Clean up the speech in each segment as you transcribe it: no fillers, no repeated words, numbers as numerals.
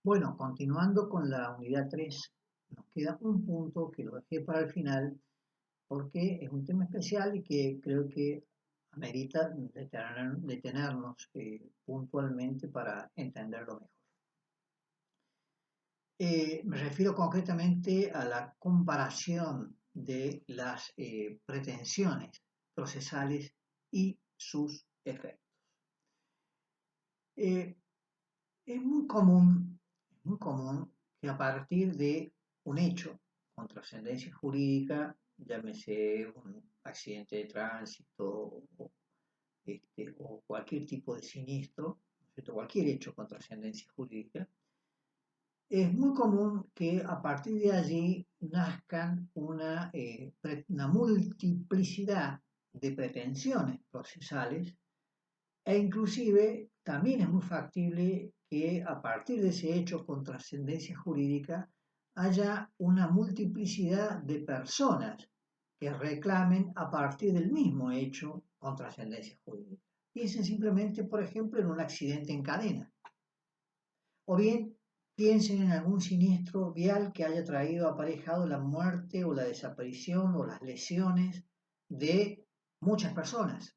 Bueno, continuando con la unidad 3, nos queda un punto que lo dejé para el final porque es un tema especial y que creo que amerita detenernos puntualmente para entenderlo mejor. Me refiero concretamente a la comparación de las pretensiones procesales y sus efectos. Eh, es muy común que a partir de un hecho con trascendencia jurídica, llámese un accidente de tránsito o cualquier tipo de siniestro, ¿no es cierto? Cualquier hecho con trascendencia jurídica, es muy común que a partir de allí nazcan una multiplicidad de pretensiones procesales e inclusive también es muy factible que a partir de ese hecho con trascendencia jurídica haya una multiplicidad de personas que reclamen a partir del mismo hecho con trascendencia jurídica. Piensen simplemente, por ejemplo, en un accidente en cadena. O bien piensen en algún siniestro vial que haya traído aparejado la muerte o la desaparición o las lesiones de muchas personas.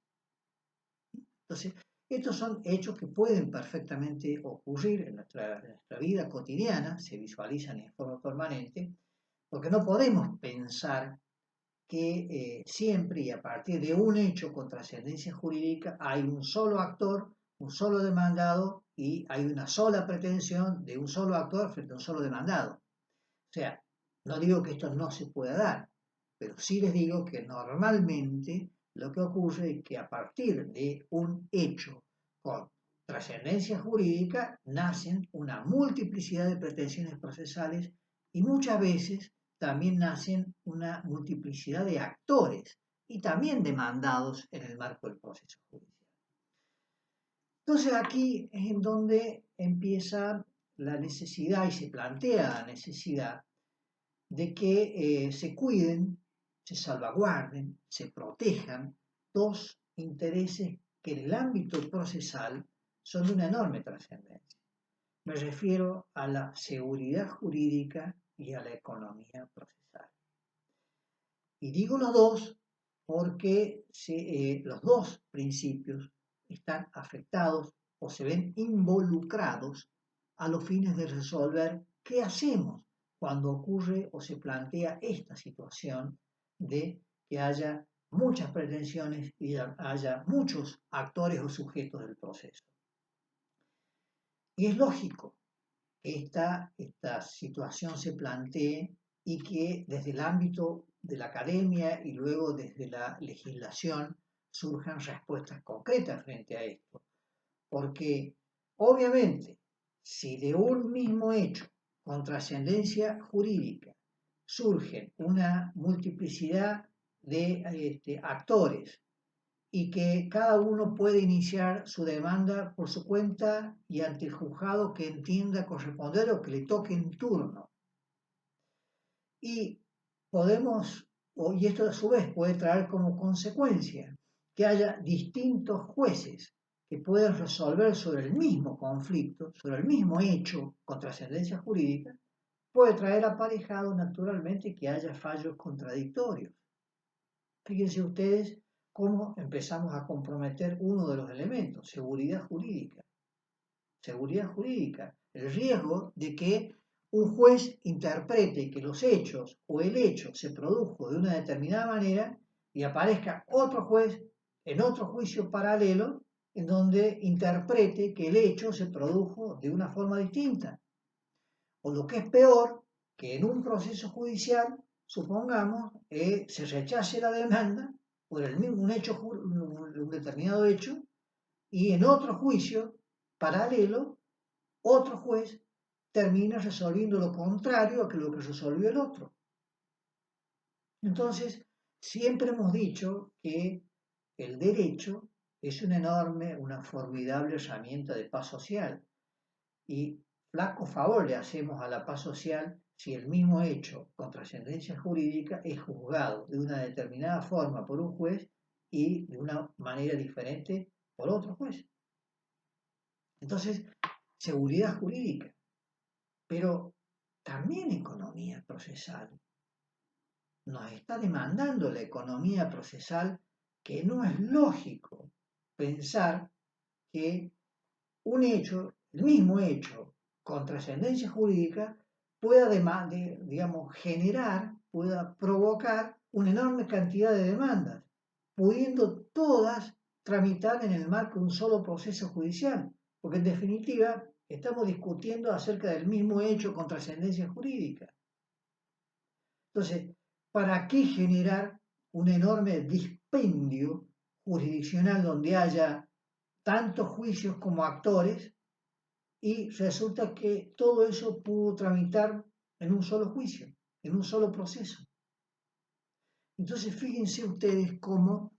Entonces, estos son hechos que pueden perfectamente ocurrir en nuestra vida cotidiana, se visualizan en forma permanente, porque no podemos pensar que siempre y a partir de un hecho con trascendencia jurídica hay un solo actor, un solo demandado y hay una sola pretensión de un solo actor frente a un solo demandado. O sea, no digo que esto no se pueda dar, pero sí les digo que normalmente lo que ocurre es que a partir de un hecho con trascendencia jurídica nacen una multiplicidad de pretensiones procesales y muchas veces también nacen una multiplicidad de actores y también demandados en el marco del proceso judicial. Entonces aquí es en donde empieza la necesidad y se plantea la necesidad de que se cuiden, se salvaguarden, se protejan dos intereses que en el ámbito procesal son de una enorme trascendencia. Me refiero a la seguridad jurídica y a la economía procesal. Y digo los dos porque los dos principios están afectados o se ven involucrados a los fines de resolver qué hacemos cuando ocurre o se plantea esta situación de que haya muchas pretensiones y haya muchos actores o sujetos del proceso. Y es lógico que esta situación se plantee y que desde el ámbito de la academia y luego desde la legislación surjan respuestas concretas frente a esto. Porque obviamente, si de un mismo hecho con trascendencia jurídica surgen una multiplicidad de actores y que cada uno puede iniciar su demanda por su cuenta y ante el juzgado que entienda corresponder o que le toque en turno. Y y esto a su vez puede traer como consecuencia que haya distintos jueces que puedan resolver sobre el mismo conflicto, sobre el mismo hecho con trascendencia jurídica, puede traer aparejado naturalmente que haya fallos contradictorios. Fíjense ustedes cómo empezamos a comprometer uno de los elementos, seguridad jurídica. Seguridad jurídica, el riesgo de que un juez interprete que los hechos o el hecho se produjo de una determinada manera y aparezca otro juez en otro juicio paralelo en donde interprete que el hecho se produjo de una forma distinta. O lo que es peor, que en un proceso judicial, supongamos, se rechace la demanda por el mismo un determinado hecho, y en otro juicio paralelo, otro juez termina resolviendo lo contrario a lo que resolvió el otro. Entonces, siempre hemos dicho que el derecho es una formidable herramienta de paz social. Y flaco favor le hacemos a la paz social si el mismo hecho con trascendencia jurídica es juzgado de una determinada forma por un juez y de una manera diferente por otro juez. Entonces, seguridad jurídica. pero también economía procesal. Nos está demandando la economía procesal que no es lógico pensar que un hecho, el mismo hecho, con trascendencia jurídica, pueda, digamos, generar, pueda provocar una enorme cantidad de demandas, pudiendo todas tramitar en el marco de un solo proceso judicial, porque en definitiva estamos discutiendo acerca del mismo hecho con trascendencia jurídica. Entonces, ¿para qué generar un enorme dispendio jurisdiccional donde haya tantos juicios como actores y resulta que todo eso pudo tramitar en un solo juicio, en un solo proceso? Entonces, fíjense ustedes cómo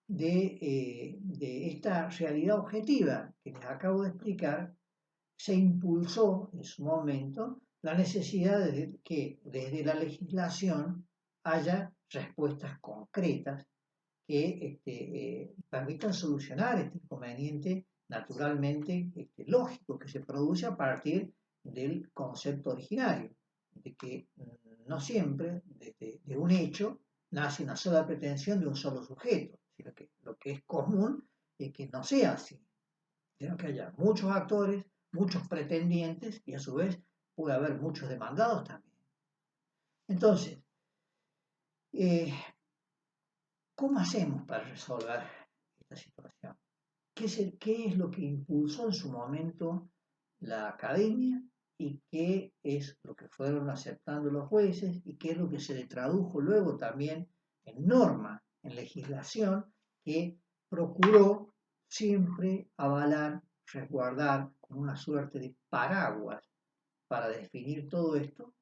de esta realidad objetiva que les acabo de explicar, se impulsó en su momento la necesidad de que desde la legislación haya respuestas concretas que permitan solucionar este inconveniente naturalmente lógico que se produce a partir del concepto originario, de que no siempre de un hecho nace una sola pretensión de un solo sujeto, sino que lo que es común es que no sea así, sino que haya muchos actores, muchos pretendientes y a su vez puede haber muchos demandados también. Entonces, ¿cómo hacemos para resolver esta situación? ¿Qué es lo que impulsó en su momento la academia y qué es lo que fueron aceptando los jueces y qué es lo que se le tradujo luego también en norma, en legislación, que procuró siempre avalar, resguardar como una suerte de paraguas para definir todo esto,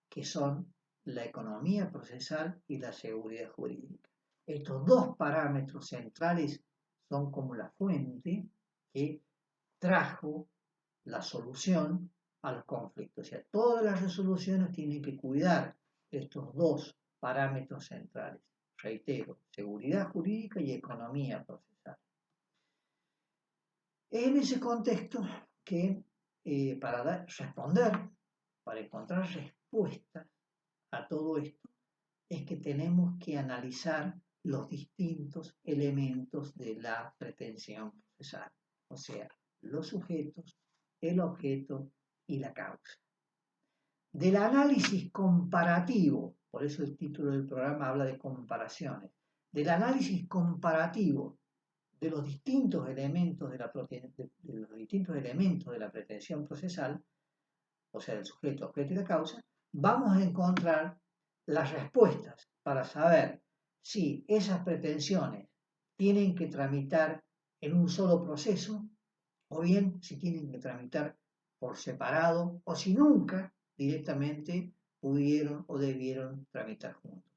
que son la economía procesal y la seguridad jurídica? Estos dos parámetros centrales son como la fuente que trajo la solución a los conflictos. O sea, todas las resoluciones tienen que cuidar estos dos parámetros centrales. Reitero, seguridad jurídica y economía procesal. Es en ese contexto que para responder, para encontrar respuestas a todo esto, es que tenemos que analizar los distintos elementos de la pretensión procesal, o sea, los sujetos, el objeto y la causa. Del análisis comparativo, por eso el título del programa habla de comparaciones, del análisis comparativo de los distintos elementos de la pretensión procesal, o sea, del sujeto, objeto y la causa, vamos a encontrar las respuestas para saber si esas pretensiones tienen que tramitar en un solo proceso o bien si tienen que tramitar por separado o si nunca directamente pudieron o debieron tramitar juntos.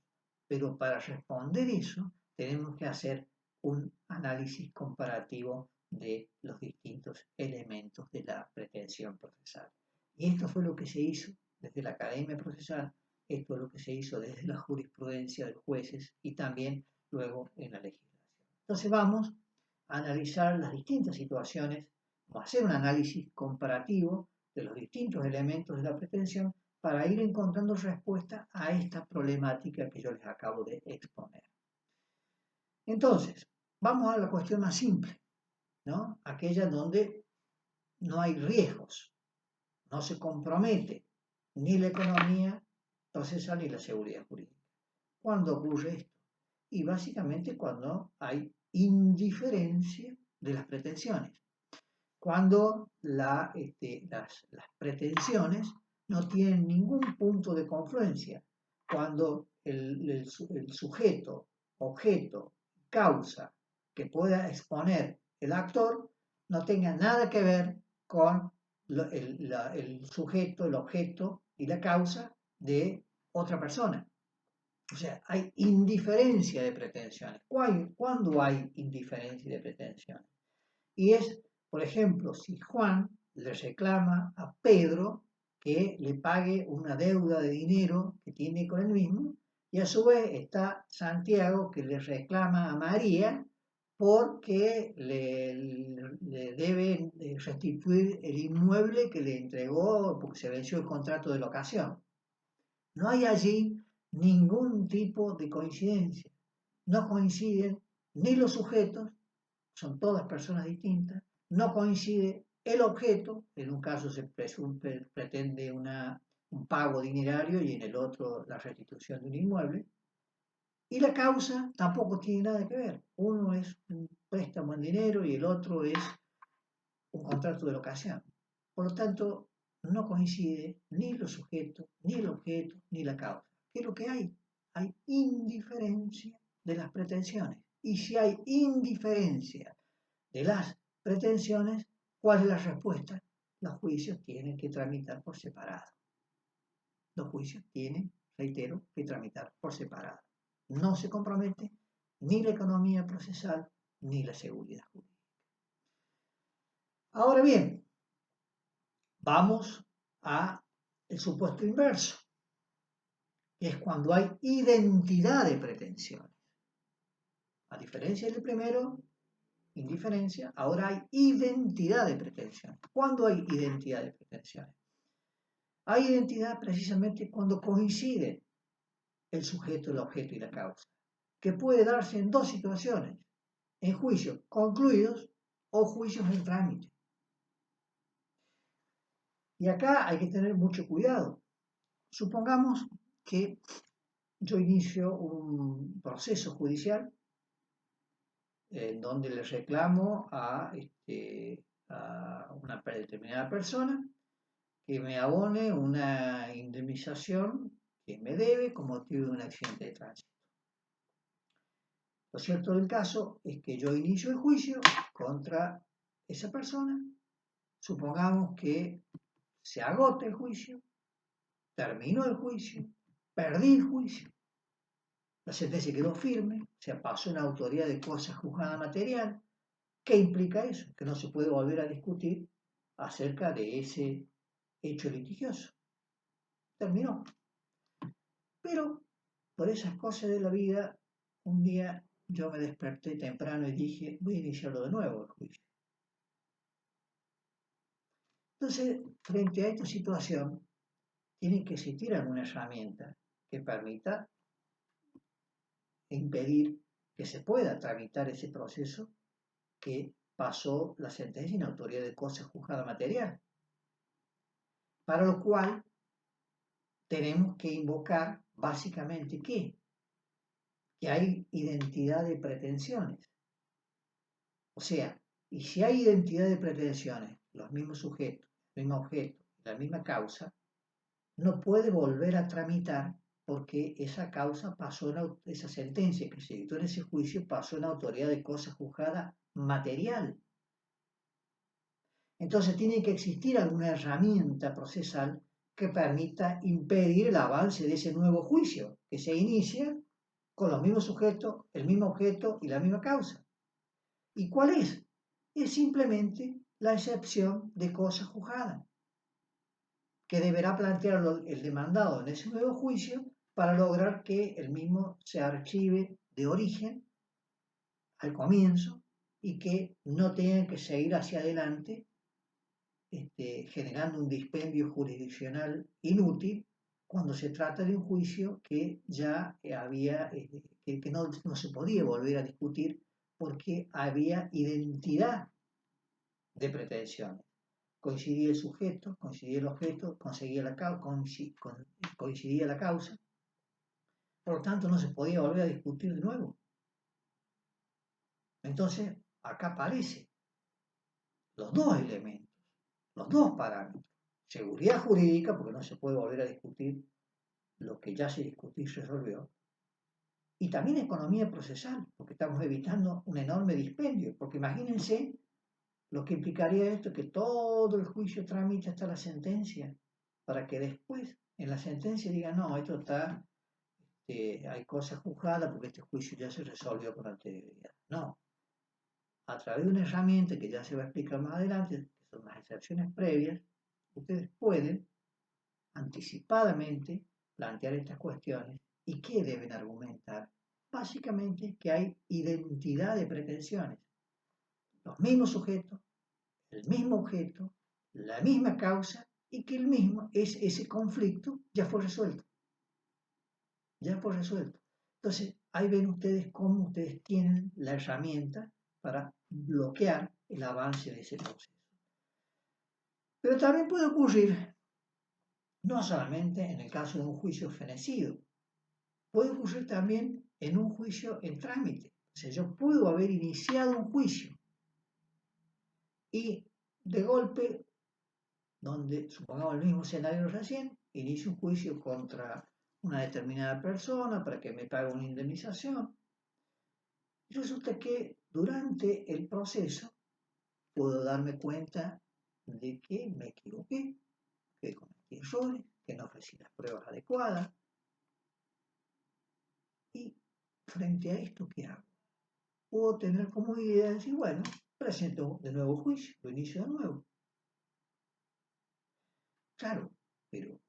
Pero para responder eso tenemos que hacer un análisis comparativo de los distintos elementos de la pretensión procesal. Y esto fue lo que se hizo desde la Academia Procesal, esto es lo que se hizo desde la jurisprudencia de los jueces y también luego en la legislación. Entonces vamos a analizar las distintas situaciones, o hacer un análisis comparativo de los distintos elementos de la pretensión para ir encontrando respuesta a esta problemática que yo les acabo de exponer. Entonces, vamos a la cuestión más simple, ¿no? Aquella donde no hay riesgos, no se compromete ni la economía procesal ni la seguridad jurídica. ¿Cuándo ocurre esto? Y básicamente cuando hay indiferencia de las pretensiones. Cuando las pretensiones no tienen ningún punto de confluencia. Cuando el sujeto, objeto, causa que pueda exponer el actor no tenga nada que ver con el sujeto, el objeto y la causa de otra persona. O sea, hay indiferencia de pretensiones. ¿Cuándo hay indiferencia de pretensiones? Y es, por ejemplo, si Juan le reclama a Pedro que le pague una deuda de dinero que tiene con él mismo, y a su vez está Santiago que le reclama a María porque le deben restituir el inmueble que le entregó porque se venció el contrato de locación. No hay allí ningún tipo de coincidencia. No coinciden ni los sujetos, son todas personas distintas, no coincide el objeto, en un caso se pretende un pago dinerario y en el otro la restitución de un inmueble, y la causa tampoco tiene nada que ver. Uno es un préstamo en dinero y el otro es un contrato de locación. Por lo tanto, no coincide ni los sujetos, ni el objeto, ni la causa. ¿Qué es lo que hay? Hay indiferencia de las pretensiones. Y si hay indiferencia de las pretensiones, ¿cuál es la respuesta? Los juicios tienen que tramitar por separado. Los juicios tienen, reitero, que tramitar por separado. No se compromete ni la economía procesal ni la seguridad jurídica. Ahora bien, vamos al supuesto inverso, que es cuando hay identidad de pretensiones. A diferencia del primero, indiferencia, ahora hay identidad de pretensiones. ¿Cuándo hay identidad de pretensiones? Hay identidad precisamente cuando coincide el sujeto, el objeto y la causa, que puede darse en dos situaciones, en juicios concluidos o juicios en trámite. Y acá hay que tener mucho cuidado. Supongamos que yo inicio un proceso judicial en donde le reclamo a una determinada persona que me abone una indemnización que me debe como motivo de un accidente de tránsito. Lo cierto del caso es que yo inicio el juicio contra esa persona, supongamos que se agote el juicio, terminó el juicio, perdí el juicio, la sentencia quedó firme, se pasó una autoridad de cosa juzgada material. ¿Qué implica eso? Que no se puede volver a discutir acerca de ese hecho litigioso. Terminó. Pero por esas cosas de la vida, un día yo me desperté temprano y dije, voy a iniciarlo de nuevo el juicio. Entonces, frente a esta situación, tiene que existir alguna herramienta que permita impedir que se pueda tramitar ese proceso que pasó la sentencia en autoridad de cosa juzgada material. Para lo cual tenemos que invocar básicamente ¿qué? Que hay identidad de pretensiones. O sea, y si hay identidad de pretensiones, los mismos sujetos, el mismo objeto, la misma causa, no puede volver a tramitar porque esa causa pasó, esa sentencia que se dictó en ese juicio pasó en autoridad de cosa juzgada material. Entonces tiene que existir alguna herramienta procesal que permita impedir el avance de ese nuevo juicio que se inicia con los mismos sujetos, el mismo objeto y la misma causa. ¿Y cuál es? Es simplemente la excepción de cosa juzgada, que deberá plantear el demandado en ese nuevo juicio para lograr que el mismo se archive de origen al comienzo y que no tengan que seguir hacia adelante generando un dispendio jurisdiccional inútil cuando se trata de un juicio que ya había, que no se podía volver a discutir porque había identidad de pretensiones. Coincidía el sujeto, coincidía el objeto, coincidía la causa, por lo tanto no se podía volver a discutir de nuevo. Entonces, acá aparecen los dos elementos, los dos parámetros. Seguridad jurídica, porque no se puede volver a discutir lo que ya se discutió y se resolvió. Y también economía procesal, porque estamos evitando un enorme dispendio. Porque imagínense lo que implicaría esto, que todo el juicio tramite hasta la sentencia, para que después en la sentencia digan, no, esto está, hay cosas juzgadas porque este juicio ya se resolvió con anterioridad. No, a través de una herramienta que ya se va a explicar más adelante, que son las excepciones previas, ustedes pueden anticipadamente plantear estas cuestiones y qué deben argumentar básicamente que hay identidad de pretensiones. Los mismos sujetos, el mismo objeto, la misma causa y que ese conflicto ya fue resuelto. Ya fue resuelto. Entonces, ahí ven ustedes cómo ustedes tienen la herramienta para bloquear el avance de ese proceso. Pero también puede ocurrir, no solamente en el caso de un juicio fenecido, puede ocurrir también en un juicio en trámite. O sea, yo puedo haber iniciado un juicio y de golpe, donde supongamos el mismo escenario recién, inicio un juicio contra una determinada persona para que me pague una indemnización. Y resulta que durante el proceso puedo darme cuenta de que me equivoqué, que cometí errores, que no ofrecí las pruebas adecuadas. Y frente a esto, ¿qué hago? Puedo tener como idea de decir, bueno, presento de nuevo juicio, lo inicio de nuevo. Claro, pero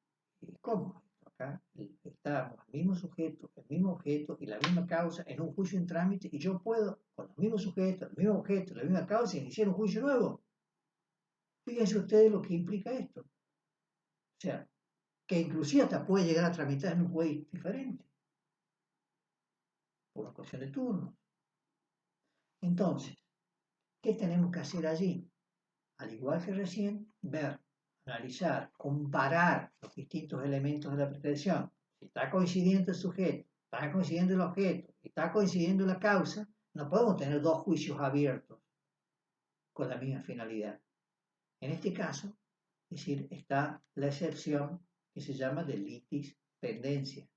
¿cómo? Acá estamos el mismo sujeto, el mismo objeto y la misma causa en un juicio en trámite y yo puedo, con los mismos sujetos, el mismo objeto, la misma causa, iniciar un juicio nuevo. Fíjense ustedes lo que implica esto. O sea, que inclusive hasta puede llegar a tramitar en un juez diferente, por una cuestión de turno. Entonces, ¿qué tenemos que hacer allí? Al igual que recién, ver, analizar, comparar los distintos elementos de la pretensión. Si está coincidiendo el sujeto, está coincidiendo el objeto, está coincidiendo la causa, no podemos tener dos juicios abiertos con la misma finalidad. En este caso, es decir, está la excepción que se llama de litis pendencia.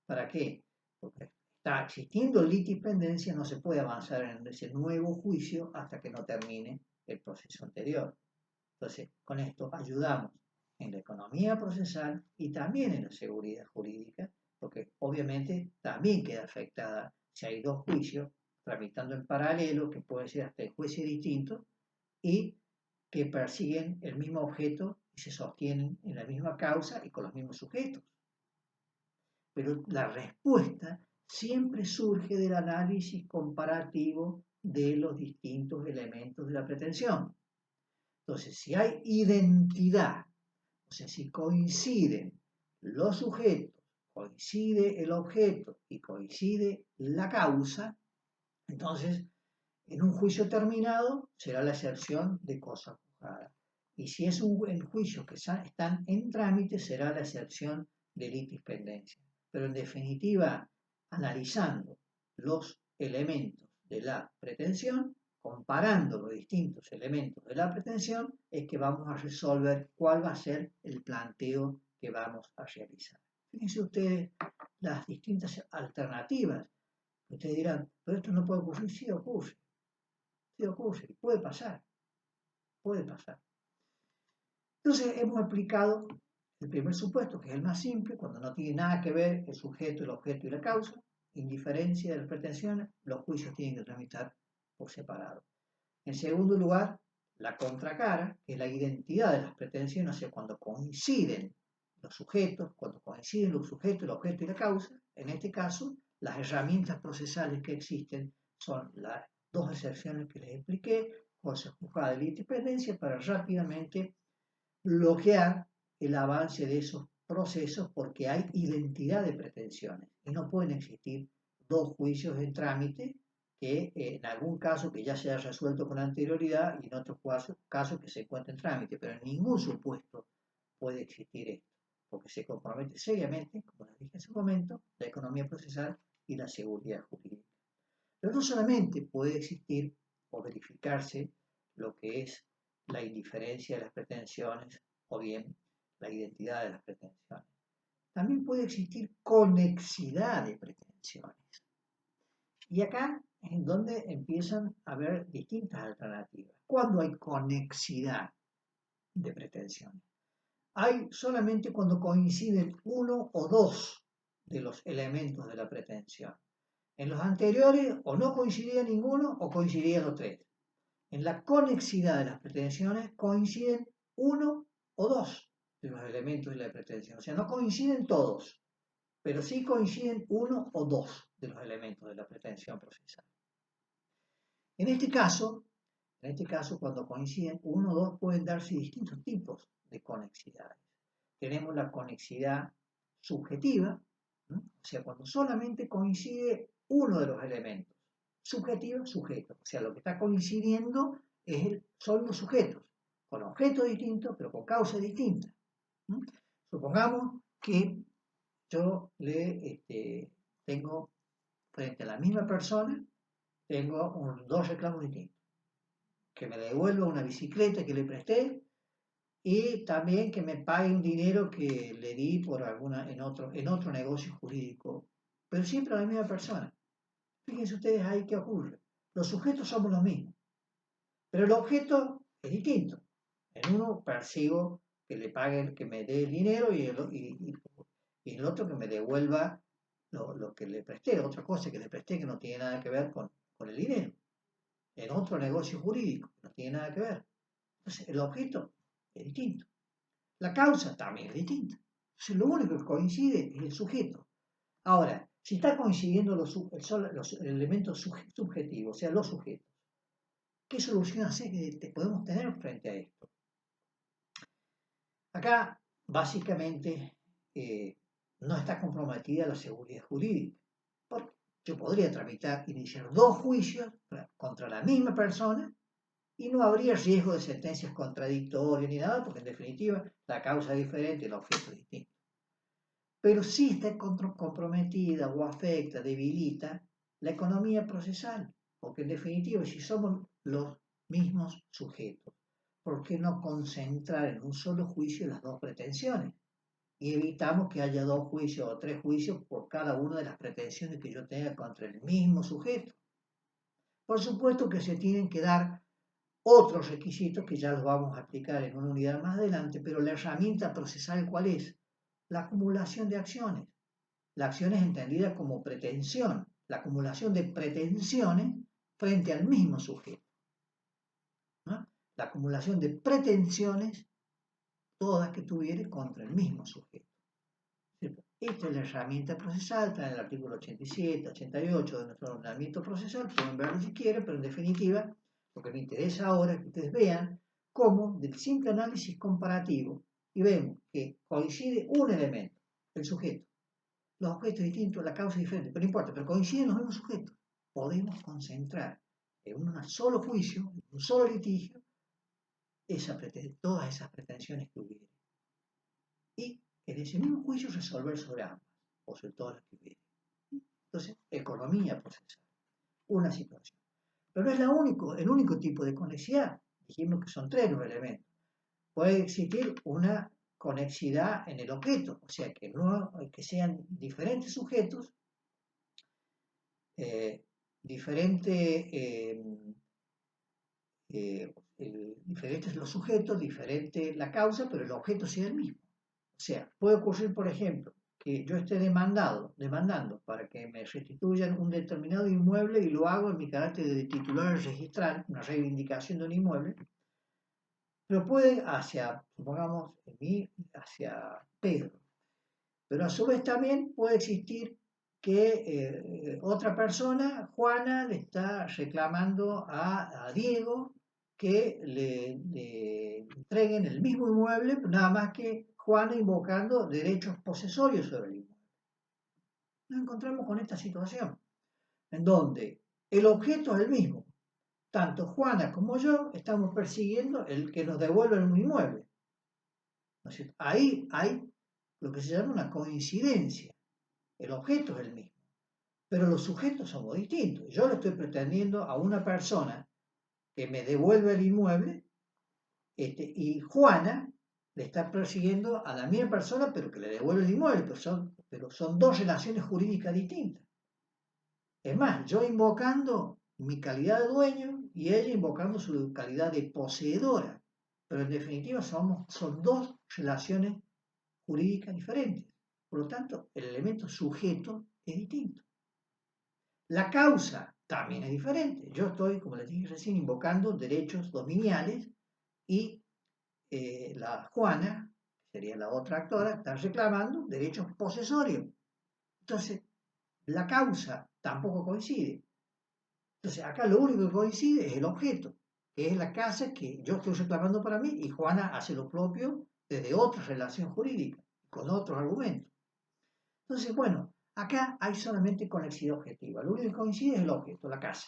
¿Para qué? Porque está existiendo litis pendencia, no se puede avanzar en ese nuevo juicio hasta que no termine el proceso anterior. Entonces, con esto ayudamos en la economía procesal y también en la seguridad jurídica, porque obviamente también queda afectada si hay dos juicios tramitando en paralelo, que pueden ser hasta en jueces distintos, y que persiguen el mismo objeto y se sostienen en la misma causa y con los mismos sujetos. Pero la respuesta siempre surge del análisis comparativo de los distintos elementos de la pretensión. Entonces, si hay identidad, o sea, si coinciden los sujetos, coincide el objeto y coincide la causa, entonces en un juicio terminado será la excepción de cosa juzgada. Y si es un juicio que están en trámite, será la excepción de litis pendencia. Pero en definitiva, analizando los elementos de la pretensión, comparando los distintos elementos de la pretensión, es que vamos a resolver cuál va a ser el planteo que vamos a realizar. Fíjense ustedes las distintas alternativas. Ustedes dirán, pero esto no puede ocurrir. Sí ocurre. Sí ocurre. Puede pasar. Puede pasar. Entonces hemos aplicado el primer supuesto, que es el más simple, cuando no tiene nada que ver el sujeto, el objeto y la causa, indiferencia de las pretensiones, los juicios tienen que tramitar por separado. En segundo lugar, la contracara, que es la identidad de las pretensiones, o sea, cuando coinciden los sujetos, el objeto y la causa, en este caso, las herramientas procesales que existen son las dos excepciones que les expliqué, cosa juzgada de independencia, para rápidamente bloquear el avance de esos procesos porque hay identidad de pretensiones y no pueden existir dos juicios en trámite que en algún caso que ya se haya resuelto con anterioridad y en otros casos que se encuentre en trámite, pero en ningún supuesto puede existir esto, porque se compromete seriamente, como les dije en su momento, la economía procesal y la seguridad jurídica. Pero no solamente puede existir o verificarse lo que es la indiferencia de las pretensiones o bien la identidad de las pretensiones. También puede existir conexidad de pretensiones. Y acá es donde empiezan a haber distintas alternativas. ¿Cuándo hay conexidad de pretensiones? Hay solamente cuando coinciden uno o dos de los elementos de la pretensión. En los anteriores o no coincidía ninguno o coincidían los tres. En la conexidad de las pretensiones coinciden uno o dos de los elementos de la pretensión. O sea, no coinciden todos, pero sí coinciden uno o dos de los elementos de la pretensión procesal. En este caso, cuando coinciden, uno o dos pueden darse distintos tipos de conexidades. Tenemos la conexidad subjetiva, ¿no? O sea, cuando solamente coincide uno de los elementos. Subjetiva, sujeto. O sea, lo que está coincidiendo son los sujetos, con objetos distintos, pero con causas distintas. ¿No? Supongamos que yo tengo frente a la misma persona, tengo dos reclamos distintos. Que me devuelva una bicicleta que le presté y también que me pague un dinero que le di por en otro negocio jurídico, pero siempre a la misma persona. Fíjense ustedes ahí qué ocurre. Los sujetos somos los mismos, pero el objeto es distinto. En uno persigo que le paguen, que me dé el dinero y el otro que me devuelva lo que le presté, otra cosa que le presté que no tiene nada que ver con el dinero. En otro negocio jurídico, que no tiene nada que ver. Entonces, el objeto es distinto. La causa también es distinta. Entonces, lo único que coincide es el sujeto. Ahora, si está coincidiendo los elementos subjetivos, o sea, los sujetos, ¿qué solución podemos tener frente a esto? Acá, básicamente, no está comprometida la seguridad jurídica. Porque yo podría iniciar dos juicios contra la misma persona y no habría riesgo de sentencias contradictorias ni nada, porque en definitiva la causa es diferente y el objeto es distinto. Pero sí está comprometida o afecta, debilita la economía procesal, porque en definitiva si somos los mismos sujetos, ¿por qué no concentrar en un solo juicio las dos pretensiones? Y evitamos que haya dos juicios o tres juicios por cada una de las pretensiones que yo tenga contra el mismo sujeto. Por supuesto que se tienen que dar otros requisitos que ya los vamos a aplicar en una unidad más adelante, pero la herramienta procesal, ¿cuál es? La acumulación de acciones. La acción es entendida como pretensión, la acumulación de pretensiones frente al mismo sujeto. ¿No? La acumulación de pretensiones, todas que tuviere contra el mismo sujeto. Esta es la herramienta procesal, está en el artículo 87, 88 de nuestro ordenamiento procesal, pueden verlo si quieren, pero en definitiva, lo que me interesa ahora es que ustedes vean cómo del simple análisis comparativo, y vemos que coincide un elemento, el sujeto, los objetos distintos, la causa es diferente, pero no importa, pero coinciden los mismos sujetos, podemos concentrar en un solo juicio, en un solo litigio, todas esas pretensiones que hubiera. Y en ese mismo juicio resolver sobre ambas, o sobre todas las que hubiera. Entonces, economía procesal, una situación. Pero no es el único tipo de conexidad. Dijimos que son tres los elementos. Puede existir una conexidad en el objeto, o sea, que sean diferentes sujetos, diferentes los sujetos, diferente la causa, pero el objeto sea el mismo. O sea, puede ocurrir, por ejemplo, que yo esté demandando para que me restituyan un determinado inmueble y lo hago en mi carácter de titular registral, una reivindicación de un inmueble, pero puede supongamos, en mí, hacia Pedro. Pero a su vez también puede existir que otra persona, Juana, le está reclamando a Diego que le entreguen el mismo inmueble, nada más que Juana invocando derechos posesorios sobre el inmueble. Nos encontramos con esta situación, en donde el objeto es el mismo. Tanto Juana como yo estamos persiguiendo el que nos devuelva un inmueble. ¿No es cierto? Ahí hay lo que se llama una coincidencia. El objeto es el mismo, pero los sujetos somos distintos. Yo le estoy pretendiendo a una persona que me devuelva el inmueble y Juana le está persiguiendo a la misma persona, pero que le devuelve el inmueble, pero son dos relaciones jurídicas distintas. Es más, yo invocando mi calidad de dueño y ella invocando su calidad de poseedora, pero en definitiva son dos relaciones jurídicas diferentes. Por lo tanto, el elemento sujeto es distinto. La causa también es diferente. Yo estoy, como les dije recién, invocando derechos dominiales y la Juana, que sería la otra actora, está reclamando derechos posesorios. Entonces, La causa tampoco coincide. Entonces, acá lo único que coincide es el objeto, que es la casa que yo estoy reclamando para mí y Juana hace lo propio desde otra relación jurídica, con otros argumentos. Entonces, bueno, acá hay solamente conexidad objetiva. Lo único que coincide es el objeto, la casa.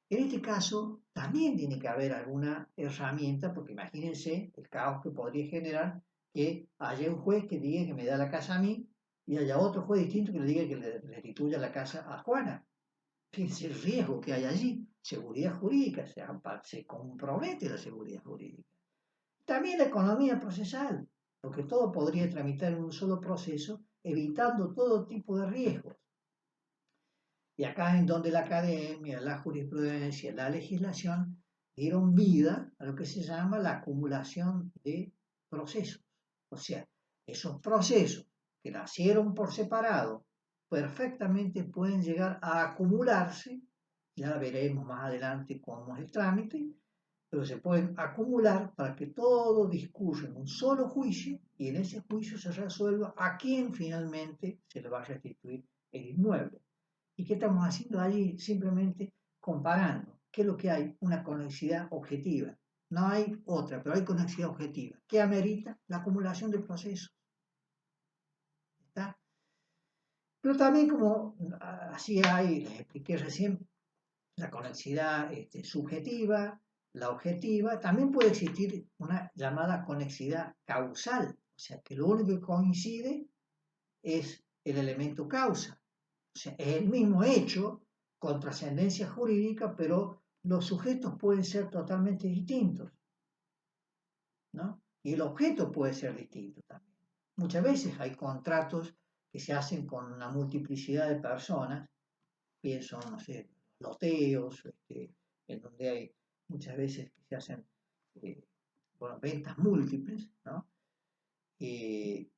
En este caso, también tiene que haber alguna herramienta, porque imagínense el caos que podría generar que haya un juez que diga que me da la casa a mí y haya otro juez distinto que le diga que le restituya la casa a Juana. Fíjense el riesgo que hay allí, seguridad jurídica, se compromete la seguridad jurídica. También la economía procesal, porque todo podría tramitar en un solo proceso, evitando todo tipo de riesgos. Y acá es en donde la academia, la jurisprudencia, la legislación dieron vida a lo que se llama la acumulación de procesos. O sea, esos procesos que nacieron por separado perfectamente pueden llegar a acumularse, ya veremos más adelante cómo es el trámite, pero se pueden acumular para que todo discurra en un solo juicio y en ese juicio se resuelva a quién finalmente se le va a restituir el inmueble. ¿Y qué estamos haciendo allí? Simplemente comparando. ¿Qué es lo que hay? Una conexidad objetiva. No hay otra, pero hay conexidad objetiva. ¿Qué amerita? La acumulación de procesos. ¿Está? Pero también como así hay, les expliqué recién, la conexidad subjetiva, la objetiva, también puede existir una llamada conexidad causal, o sea que lo único que coincide es el elemento causa, o sea, es el mismo hecho con trascendencia jurídica, pero los sujetos pueden ser totalmente distintos, ¿no? Y el objeto puede ser distinto también. Muchas veces hay contratos que se hacen con una multiplicidad de personas, pienso, no sé, loteos, en donde hay muchas veces que se hacen eh, bueno, ventas múltiples, ¿no? Y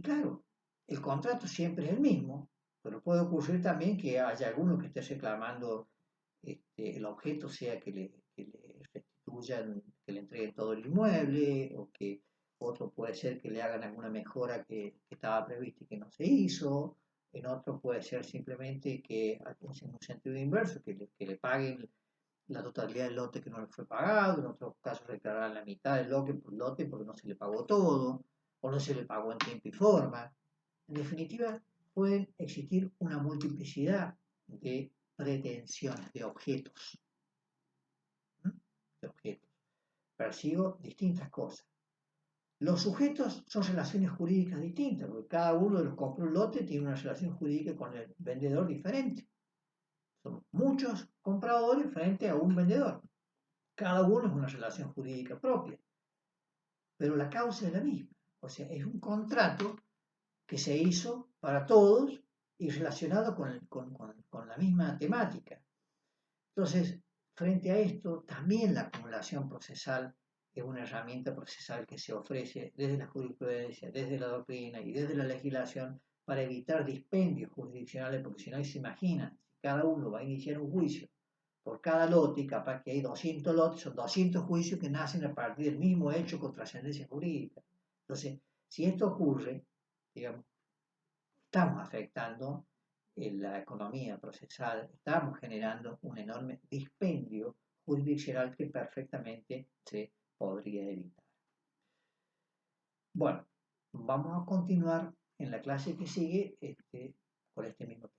claro, el contrato siempre es el mismo, pero puede ocurrir también que haya alguno que esté reclamando el objeto, sea que le restituyan, que le entreguen todo el inmueble, o que otro puede ser que le hagan alguna mejora que estaba prevista y que no se hizo, en otro puede ser simplemente que, en un sentido inverso, que le paguen la totalidad del lote que no le fue pagado, en otros casos declarar la mitad del lote porque no se le pagó todo, o no se le pagó en tiempo y forma. En definitiva, pueden existir una multiplicidad de pretensiones, de objetos. De objetos. Persigo distintas cosas. Los sujetos son relaciones jurídicas distintas, porque cada uno de los que compró un lote tiene una relación jurídica con el vendedor diferente. Son muchos compradores frente a un vendedor. Cada uno es una relación jurídica propia, pero la causa es la misma. O sea, es un contrato que se hizo para todos y relacionado con la misma temática. Entonces, frente a esto, también la acumulación procesal es una herramienta procesal que se ofrece desde la jurisprudencia, desde la doctrina y desde la legislación para evitar dispendios jurisdiccionales, porque si no se imagina, si cada uno va a iniciar un juicio por cada lote, y capaz que hay 200 lotes, son 200 juicios que nacen a partir del mismo hecho con trascendencia jurídica. Entonces, si esto ocurre, digamos, estamos afectando la economía procesal, estamos generando un enorme dispendio jurisdiccional que perfectamente se podría evitar. Bueno, vamos a continuar en la clase que sigue con este mismo tema.